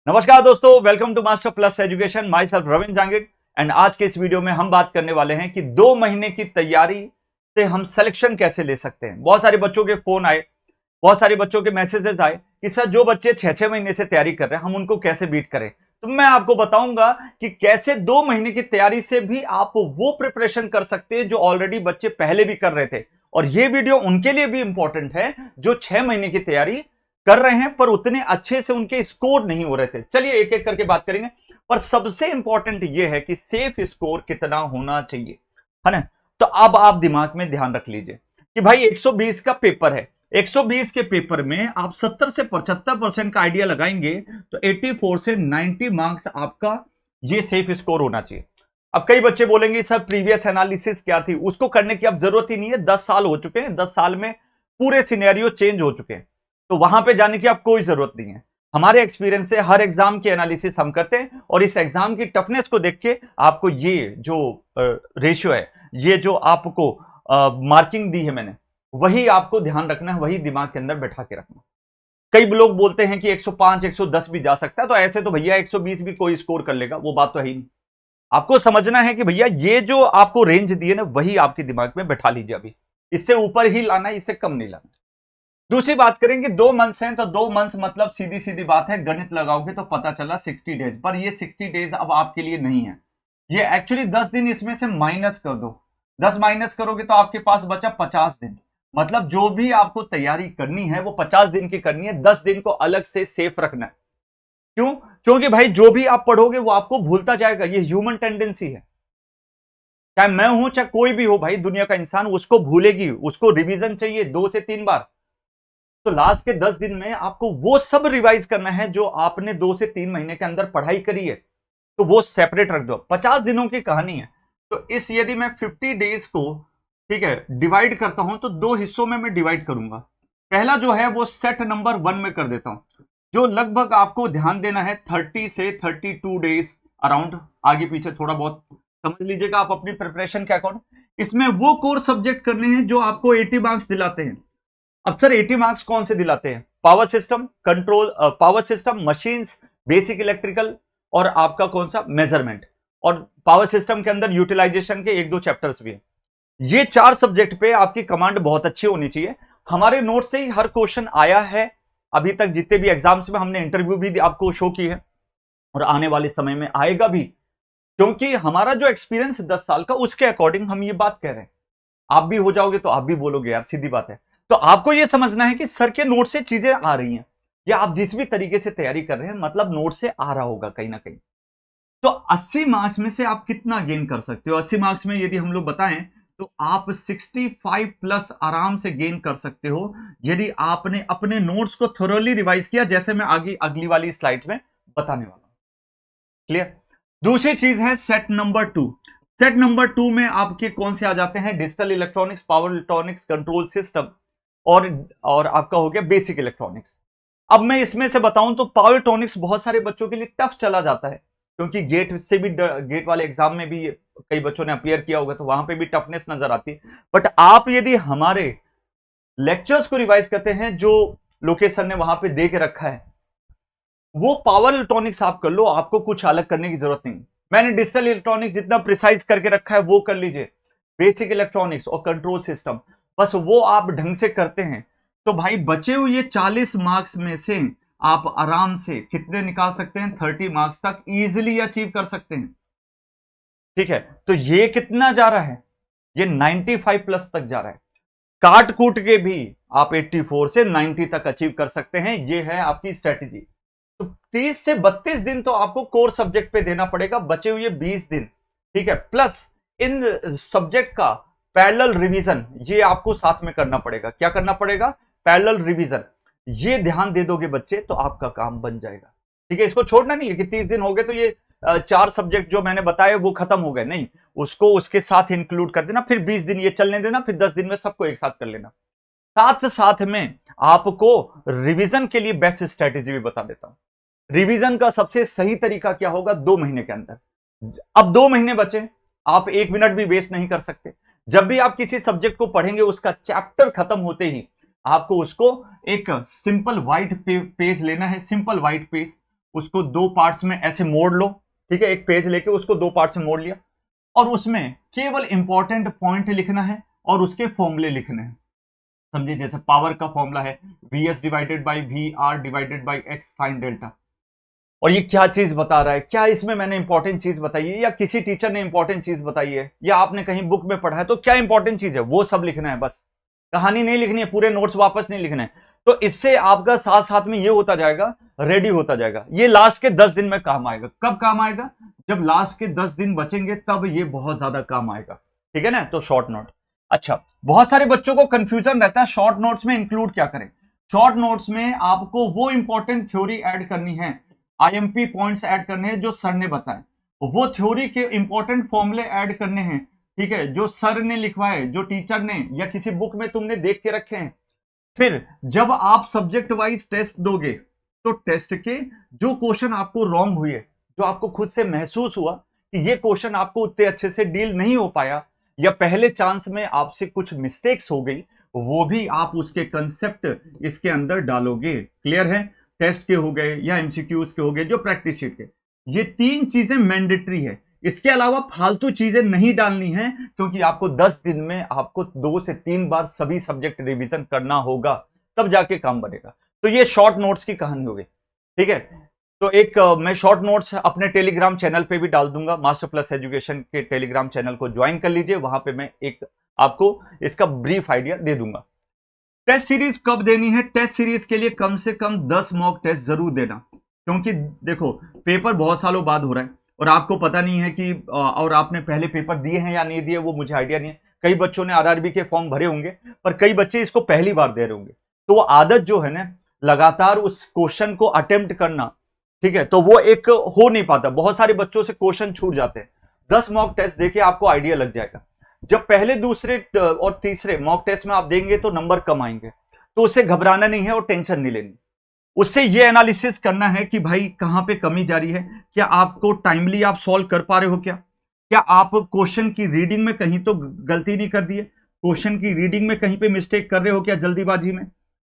नमस्कार दोस्तों, welcome to Master Plus Education. Myself Ravindra Jangid. And आज के इस वीडियो में हम बात करने वाले हैं कि 2 महीने की तैयारी से हम सिलेक्शन कैसे ले सकते हैं। बहुत सारे बच्चों के फोन आए, बहुत सारे बच्चों के मैसेजेस आए कि सर जो बच्चे 6-6 महीने से तैयारी कर रहे हैं हम उनको कैसे बीट करें। तो मैं आपको बताऊंगा कि कैसे 2 महीने की तैयारी से भी आप वो प्रिपरेशन कर सकते हैं जो ऑलरेडी बच्चे पहले भी कर रहे थे। और ये वीडियो उनके लिए भी इंपॉर्टेंट है जो 6 महीने की तैयारी कर रहे हैं पर उतने अच्छे से उनके स्कोर नहीं हो रहे थे। चलिए एक एक करके बात करेंगे, पर सबसे इंपॉर्टेंट यह है कि सेफ स्कोर कितना होना चाहिए, है ना। तो अब आप दिमाग में ध्यान रख लीजिए कि भाई 120 का पेपर है। 120 के पेपर में आप 70 से 75% का आइडिया लगाएंगे तो 84 से 90 मार्क्स आपका ये सेफ स्कोर होना चाहिए। अब कई बच्चे बोलेंगे सर प्रीवियस एनालिसिस क्या थी, उसको करने की अब जरूरत ही नहीं है। 10 साल हो चुके हैं, 10 साल में पूरे सिनेरियो चेंज हो चुके हैं, तो वहां पे जाने की अब कोई जरूरत नहीं है। हमारे एक्सपीरियंस से हर एग्जाम की एनालिसिस हम करते हैं और इस एग्जाम की टफनेस को देख के आपको ये जो रेशियो है, ये जो आपको मार्किंग दी है मैंने, वही आपको ध्यान रखना है, वही दिमाग के अंदर बैठा के रखना। कई लोग बोलते हैं कि 105 110 भी जा सकता है, तो ऐसे तो भैया 120 भी कोई स्कोर कर लेगा, वो बात तो है ही नहीं। आपको समझना है कि भैया ये जो आपको रेंज दी है ना, वही आपके दिमाग में बैठा लीजिए। अभी इससे ऊपर ही लाना है, इससे कम नहीं लाना। दूसरी बात करेंगे, 2 मंथ्स हैं तो 2 मंथ्स मतलब सीधी सीधी बात है, गणित लगाओगे तो पता चला 60 डेज। पर ये 60 डेज अब आपके लिए नहीं है, ये एक्चुअली 10 दिन इसमें से माइनस कर दो। 10 माइनस करोगे तो आपके पास बचा 50 दिन। मतलब जो भी आपको तैयारी करनी है वो 50 दिन की करनी है, 10 दिन को अलग से सेफ रखना है। क्यों? क्योंकि भाई जो भी आप पढ़ोगे वो आपको भूलता जाएगा, ये ह्यूमन टेंडेंसी है। चाहे मैं हूं चाहे कोई भी हो भाई, दुनिया का इंसान उसको भूलेगी, उसको रिवीजन चाहिए 2 से 3 बार। तो लास्ट के 10 दिन में आपको वो सब रिवाइज करना है जो आपने 2 से 3 महीने के अंदर पढ़ाई करी है, तो वो सेपरेट रख दो। 50 दिनों की कहानी है, तो इस यदि मैं 50 डेज को, ठीक है, डिवाइड करता हूं तो 2 हिस्सों में मैं डिवाइड करूंगा। पहला जो है वो सेट नंबर 1 में कर देता हूं, जो लगभग आपको ध्यान देना है 30 से 32 डेज अराउंड। आगे पीछे थोड़ा बहुत समझ लीजिएगा आप अपनी प्रिपरेशन के अकॉर्डिंग। इसमें वो कोर सब्जेक्ट करने हैं जो आपको 80 मार्क्स दिलाते हैं। अब सर 80 मार्क्स कौन से दिलाते हैं? Power system, control, power system, machines, basic electrical और आपका कौन सा मेजरमेंट। और पावर सिस्टम के अंदर यूटिलाइजेशन के 1-2 चैप्टर्स भी हैं। ये 4 सब्जेक्ट पे आपकी कमांड बहुत अच्छी होनी चाहिए। हमारे नोट से ही हर क्वेश्चन आया है अभी तक, जितने भी एग्जाम्स में हमने इंटरव्यू भी आपको शो की है और आने वाले समय में आएगा भी, क्योंकि हमारा जो एक्सपीरियंस 10 साल का उसके अकॉर्डिंग हम ये बात कह रहे हैं। आप भी हो जाओगे तो आप भी बोलोगे यार, सीधी बात है। तो आपको यह समझना है कि सर के नोट से चीजें आ रही हैं, या आप जिस भी तरीके से तैयारी कर रहे हैं मतलब नोट से आ रहा होगा कहीं ना कहीं। तो 80 मार्क्स में से आप कितना गेन कर सकते हो? 80 मार्क्स में यदि हम लोग बताएं तो आप 65 प्लस आराम से गेन कर सकते हो यदि आपने अपने नोट्स को थोरोली रिवाइज किया, जैसे मैं आगे अगली वाली स्लाइड में बताने वाला हूं। क्लियर? दूसरी चीज है सेट नंबर 2। सेट नंबर 2 में आपके कौन से आ जाते हैं? Digital electronics, power electronics, control system और आपका हो गया बेसिक इलेक्ट्रॉनिक्स। अब मैं इसमें से बताऊं तो पावर इलेक्ट्रॉनिक्स बहुत सारे बच्चों के लिए टफ चला जाता है, क्योंकि गेट से भी, गेट वाले एग्जाम में भी कई बच्चों ने अपियर किया होगा तो वहां पे भी टफनेस नजर आती है। बट आप यदि हमारे लेक्चर्स को रिवाइज करते हैं जो लोकेश सर ने वहां पे दे के रखा है, वो पावर इलेक्ट्रॉनिक्स आप कर लो, आपको कुछ अलग करने की जरूरत नहीं। मैंने डिजिटल इलेक्ट्रॉनिक्स जितना प्रिसाइज करके रखा है वो कर लीजिए, बेसिक इलेक्ट्रॉनिक्स और कंट्रोल सिस्टम, बस वो आप ढंग से करते हैं तो भाई बचे हुए 40 मार्क्स में से आप आराम से कितने निकाल सकते हैं? 30 मार्क्स तक इजीली अचीव कर सकते हैं। ठीक है, तो ये कितना जा रहा है? ये 95 प्लस तक जा रहा है। काट कूट के भी आप 84 से 90 तक अचीव कर सकते हैं। ये है आपकी स्ट्रेटेजी। तो 30 से 32 दिन तो आपको कोर सब्जेक्ट पे देना पड़ेगा, बचे हुए 20 दिन, ठीक है, प्लस इन सब्जेक्ट का पैरेलल रिवीजन ये आपको साथ में करना पड़ेगा। क्या करना पड़ेगा? Parallel revision. ये ध्यान दे दोगे बच्चे तो आपका काम बन जाएगा। ठीक है, इसको छोड़ना नहीं है कि 30 दिन हो गए तो ये 4 सब्जेक्ट जो मैंने बताए वो खत्म हो गए, नहीं, उसको उसके साथ इंक्लूड कर देना, फिर 20 दिन ये चलने देना, फिर 10 दिन में सबको एक साथ कर लेना। साथ साथ में आपको रिवीजन के लिए बेस्ट स्ट्रेटेजी भी बता देता हूं। रिवीजन का सबसे सही तरीका क्या होगा? 2 महीने के अंदर। अब 2 महीने बचे, आप 1 मिनट भी वेस्ट नहीं कर सकते। जब भी आप किसी सब्जेक्ट को पढ़ेंगे उसका चैप्टर खत्म होते ही आपको उसको एक सिंपल व्हाइट पेज लेना है, सिंपल व्हाइट पेज, उसको दो पार्ट्स में ऐसे मोड़ लो, ठीक है, एक पेज लेके उसको दो पार्ट से मोड़ लिया और उसमें केवल इंपॉर्टेंट पॉइंट लिखना है और उसके फॉर्मूले लिखने हैं। समझिए जैसे पावर का फॉर्मूला है VS divided by VR divided by X sine delta. और ये क्या चीज बता रहा है, क्या इसमें मैंने इंपॉर्टेंट चीज बताई है या किसी टीचर ने इंपॉर्टेंट चीज बताई है या आपने कहीं बुक में पढ़ा है, तो क्या इंपॉर्टेंट चीज है वो सब लिखना है। बस कहानी नहीं लिखनी है, पूरे नोट्स वापस नहीं लिखने हैं। तो इससे आपका साथ साथ में ये होता जाएगा, रेडी होता जाएगा। ये लास्ट के 10 दिन में काम आएगा। कब काम आएगा? जब लास्ट के 10 दिन बचेंगे तब ये बहुत ज्यादा काम आएगा, ठीक है ना। तो शॉर्ट नोट, अच्छा बहुत सारे बच्चों को कंफ्यूजन रहता है शॉर्ट नोट्स में इंक्लूड क्या करें। शॉर्ट नोट्स में आपको वो इंपॉर्टेंट थ्योरी ऐड करनी है, IMP पॉइंट्स ऐड करने हैं जो सर ने बताए, वो थ्योरी के इंपॉर्टेंट फॉर्मूले ऐड करने हैं, ठीक है, जो सर ने लिखवाए, जो टीचर ने या किसी बुक में तुमने देख के रखे हैं। फिर जब आप सब्जेक्ट वाइज टेस्ट दोगे तो टेस्ट के जो क्वेश्चन आपको रॉन्ग हुए, जो आपको खुद से महसूस हुआ कि ये क्वेश्चन आपको उतने अच्छे से डील नहीं हो पाया या पहले चांस में आपसे कुछ मिस्टेक्स हो गई, वो भी आप उसके कंसेप्ट इसके अंदर डालोगे। क्लियर है? टेस्ट के हो गए या MCQs के हो गए, जो प्रैक्टिस शीट के, ये 3 चीजें मैंडेटरी है। इसके अलावा फालतू चीजें नहीं डालनी है, क्योंकि आपको 10 दिन में आपको 2 से 3 बार सभी सब्जेक्ट रिवीजन करना होगा, तब जाके काम बनेगा। तो ये शॉर्ट नोट्स की कहानी हो गई, ठीक है। तो एक मैं शॉर्ट नोट्स अपने टेलीग्राम चैनल पे भी डाल दूंगा, मास्टर प्लस एजुकेशन के टेलीग्राम चैनल को ज्वाइन कर लीजिए, वहां पे मैं एक आपको इसका ब्रीफ आइडिया दे दूंगा। टेस्ट सीरीज कब देनी है? टेस्ट सीरीज के लिए कम से कम 10 मॉक टेस्ट जरूर देना, क्योंकि देखो पेपर बहुत सालों बाद हो रहा है और आपको पता नहीं है कि और आपने पहले पेपर दिए हैं या नहीं दिए, वो मुझे आइडिया नहीं है। कई बच्चों ने RRB के फॉर्म भरे होंगे, पर कई बच्चे इसको पहली बार दे रहे होंगे। तो वो आदत जो है ना, लगातार उस क्वेश्चन को अटेम्प्ट करना, ठीक है, तो वो एक हो नहीं पाता। बहुत सारे बच्चों से क्वेश्चन छूट जाते हैं। 10 मॉक टेस्ट देके आपको आइडिया लग जाएगा। जब पहले दूसरे और तीसरे मॉक टेस्ट में आप देंगे तो नंबर कम आएंगे, तो उससे घबराना नहीं है और टेंशन नहीं लेनी। उससे ये एनालिसिस करना है कि भाई कहां पे कमी जा रही है, क्या आपको टाइमली आप सॉल्व कर पा रहे हो, क्या आप क्वेश्चन की रीडिंग में कहीं तो गलती नहीं कर दी है, क्वेश्चन की रीडिंग में कहीं पे मिस्टेक कर रहे हो क्या जल्दीबाजी में,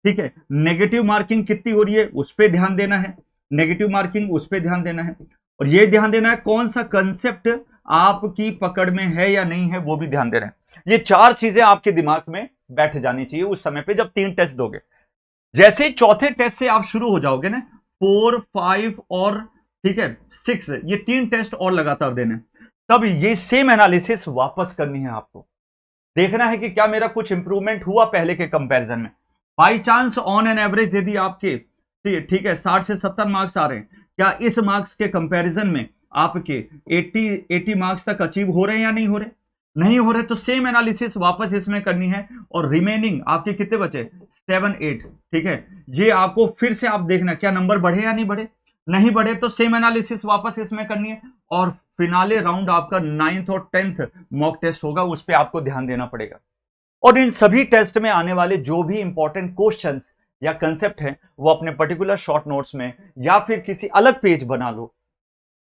ठीक है। नेगेटिव मार्किंग कितनी हो रही है उस पर ध्यान देना है, नेगेटिव मार्किंग उस पर ध्यान देना है, और ये ध्यान देना है कौन सा कंसेप्ट आपकी पकड़ में है या नहीं है, वो भी ध्यान दे रहे हैं। ये 4 चीजें आपके दिमाग में बैठ जानी चाहिए उस समय पे जब 3 टेस्ट दोगे। जैसे ही चौथे टेस्ट से आप शुरू हो जाओगे ना, 4, 5 और ठीक है 6, ये 3 टेस्ट और लगातार देने, तब ये सेम एनालिसिस वापस करनी है आपको। देखना है कि क्या मेरा कुछ इंप्रूवमेंट हुआ पहले के कंपैरिजन में। By chance on an average यदि आपके ठीक है 60 से 70 मार्क्स आ रहे हैं, क्या इस मार्क्स के कंपैरिजन में आपके 80 मार्क्स तक अचीव हो रहे हैं या नहीं हो रहे? नहीं हो रहे तो सेम एनालिसिस वापस इसमें करनी है, और रिमेनिंग आपके कितने बचे? 7, 8, ठीक है। ये आपको फिर से आप देखना क्या नंबर बढ़े या नहीं बढ़े। नहीं बढ़े तो सेम एनालिसिस वापस इसमें करनी है, और फिनाले राउंड आपका 9th और 10th मॉक टेस्ट होगा, उस पर आपको ध्यान देना पड़ेगा। और इन सभी टेस्ट में आने वाले जो भी इंपॉर्टेंट क्वेश्चंस या कंसेप्ट हैं, वो अपने पर्टिकुलर शॉर्ट नोट्स में या फिर किसी अलग पेज बना लो,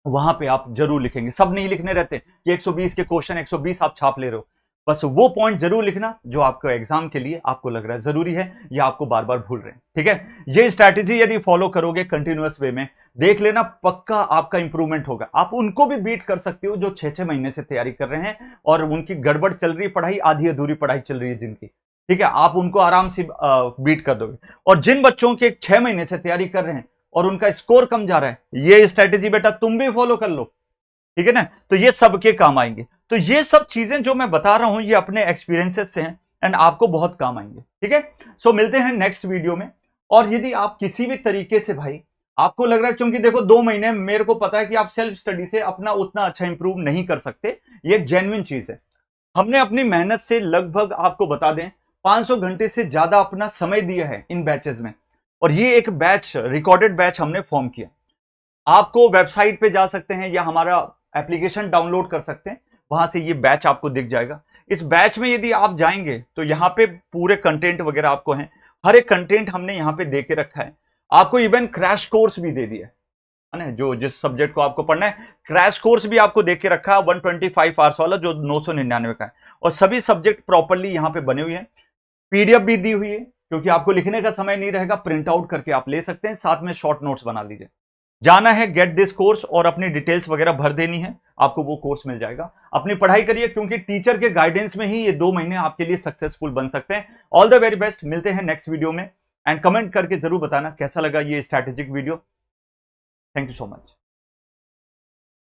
वहां पे आप जरूर लिखेंगे। सब नहीं लिखने रहते कि 120 के क्वेश्चन 120 आप छाप ले रहे हो, बस वो पॉइंट जरूर लिखना जो आपको एग्जाम के लिए आपको लग रहा है जरूरी है या आपको बार बार भूल रहे हैं, ठीक है। ये स्ट्रैटेजी यदि फॉलो करोगे कंटिन्यूअस वे में, देख लेना पक्का आपका इंप्रूवमेंट होगा। आप उनको भी बीट कर सकते हो जो 6-6 महीने से तैयारी कर रहे हैं और उनकी गड़बड़ चल रही पढ़ाई, आधी अधूरी पढ़ाई चल रही है जिनकी, ठीक है, आप उनको आराम से बीट कर दोगे। और जिन बच्चों के 6 महीने से तैयारी कर रहे हैं और उनका स्कोर कम जा रहा है, ये स्ट्रैटेजी बेटा तुम भी फॉलो कर लो, ठीक है ना। तो ये सबके काम आएंगे। तो ये सब चीजें जो मैं बता रहा हूं ये अपने एक्सपीरियंसेस से हैं एंड आपको बहुत काम आएंगे, ठीक है। सो मिलते हैं नेक्स्ट वीडियो में। और यदि आप किसी भी तरीके से भाई आपको लग रहा है, क्योंकि देखो 2 महीने मेरे को पता है कि आप सेल्फ स्टडी से अपना उतना अच्छा इंप्रूव नहीं कर सकते, ये एक जेन्युइन चीज है। हमने अपनी मेहनत से लगभग आपको बता दें 500 घंटे से ज्यादा अपना समय दिया है इन बैचेस में, और ये एक बैच रिकॉर्डेड बैच हमने फॉर्म किया। आपको वेबसाइट पे जा सकते हैं या हमारा एप्लीकेशन डाउनलोड कर सकते हैं, वहां से ये बैच आपको दिख जाएगा। इस बैच में यदि आप जाएंगे तो यहाँ पे पूरे कंटेंट वगैरह आपको हैं, हर एक कंटेंट हमने यहाँ पे दे के रखा है। आपको इवन क्रैश कोर्स भी दे दिया है ना, जो जिस सब्जेक्ट को आपको पढ़ना है क्रैश कोर्स भी आपको दे के रखा है 125 आवर्स वाला, जो 999 का है, और सभी सब्जेक्ट प्रॉपरली यहाँ पे बने हुए हैं। PDF भी दी हुई है, क्योंकि आपको लिखने का समय नहीं रहेगा, प्रिंट आउट करके आप ले सकते हैं, साथ में शॉर्ट नोट्स बना लीजिए। जाना है गेट दिस कोर्स और अपनी डिटेल्स वगैरह भर देनी है, आपको वो कोर्स मिल जाएगा। अपनी पढ़ाई करिए, क्योंकि टीचर के गाइडेंस में ही ये 2 महीने आपके लिए सक्सेसफुल बन सकते हैं। ऑल द वेरी बेस्ट, मिलते हैं नेक्स्ट वीडियो में। एंड कमेंट करके जरूर बताना कैसा लगा ये strategic video. Thank you so much.